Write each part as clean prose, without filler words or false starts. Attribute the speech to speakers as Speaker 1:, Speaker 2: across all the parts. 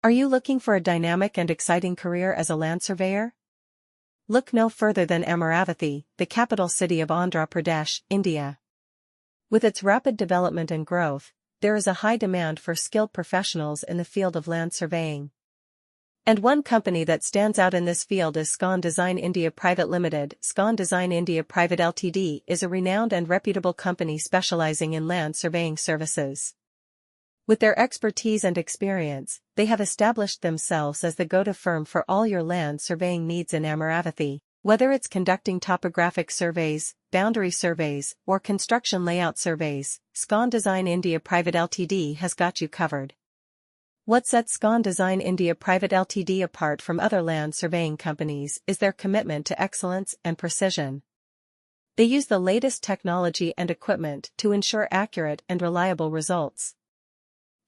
Speaker 1: Are you looking for a dynamic and exciting career as a land surveyor? Look no further than Amaravathi, the capital city of Andhra Pradesh, India. With its rapid development and growth, there is a high demand for skilled professionals in the field of land surveying. And one company that stands out in this field is Scon Design India Pvt Ltd. Scon Design India Pvt Ltd. Is a renowned and reputable company specializing in land surveying services. With their expertise and experience, they have established themselves as the go-to firm for all your land surveying needs in Amaravathi. Whether it's conducting topographic surveys, boundary surveys, or construction layout surveys, Scon Design India Pvt Ltd. Has got you covered. What sets Scon Design India Pvt Ltd. Apart from other land surveying companies is their commitment to excellence and precision. They use the latest technology and equipment to ensure accurate and reliable results.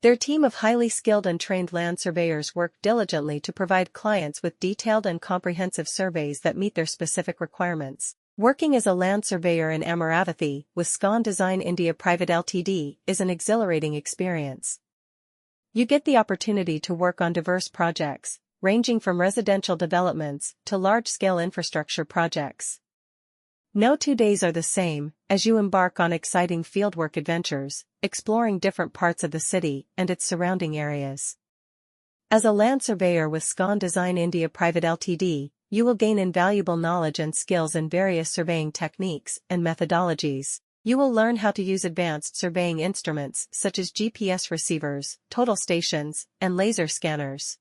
Speaker 1: Their team of highly skilled and trained land surveyors work diligently to provide clients with detailed and comprehensive surveys that meet their specific requirements. Working as a land surveyor in Amaravathi with Scon Design India Pvt Ltd. Is an exhilarating experience. You get the opportunity to work on diverse projects, ranging from residential developments to large-scale infrastructure projects. No 2 days are the same, as you embark on exciting fieldwork adventures, exploring different parts of the city and its surrounding areas. As a land surveyor with Scon Design India Pvt Ltd., you will gain invaluable knowledge and skills in various surveying techniques and methodologies. You will learn how to use advanced surveying instruments such as GPS receivers, total stations, and laser scanners.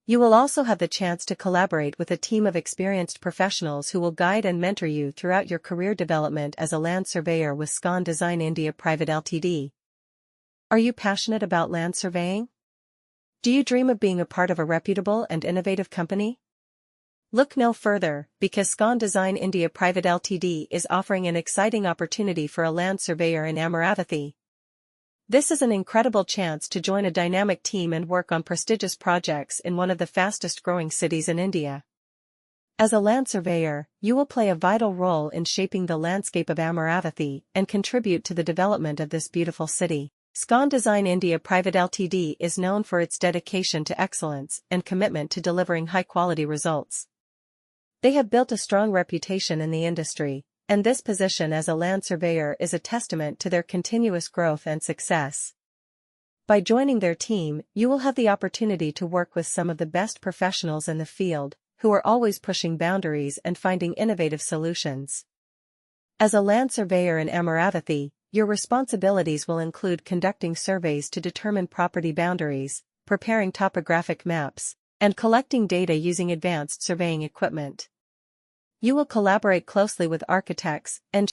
Speaker 1: You will also have the chance to collaborate with a team of experienced professionals who will guide and mentor you throughout your career development as a land surveyor with Scon Design India Pvt Ltd. Are you passionate about land surveying? Do you dream of being a part of a reputable and innovative company? Look no further, because Scon Design India Pvt Ltd. Is offering an exciting opportunity for a land surveyor in Amaravathi. This is an incredible chance to join a dynamic team and work on prestigious projects in one of the fastest-growing cities in India. As a land surveyor, you will play a vital role in shaping the landscape of Amaravathi and contribute to the development of this beautiful city. Scon Design India Pvt Ltd. Is known for its dedication to excellence and commitment to delivering high-quality results. They have built a strong reputation in the industry, and this position as a land surveyor is a testament to their continuous growth and success. By joining their team, you will have the opportunity to work with some of the best professionals in the field, who are always pushing boundaries and finding innovative solutions. As a land surveyor in Amaravathi, your responsibilities will include conducting surveys to determine property boundaries, preparing topographic maps, and collecting data using advanced surveying equipment. You will collaborate closely with architects, engineers,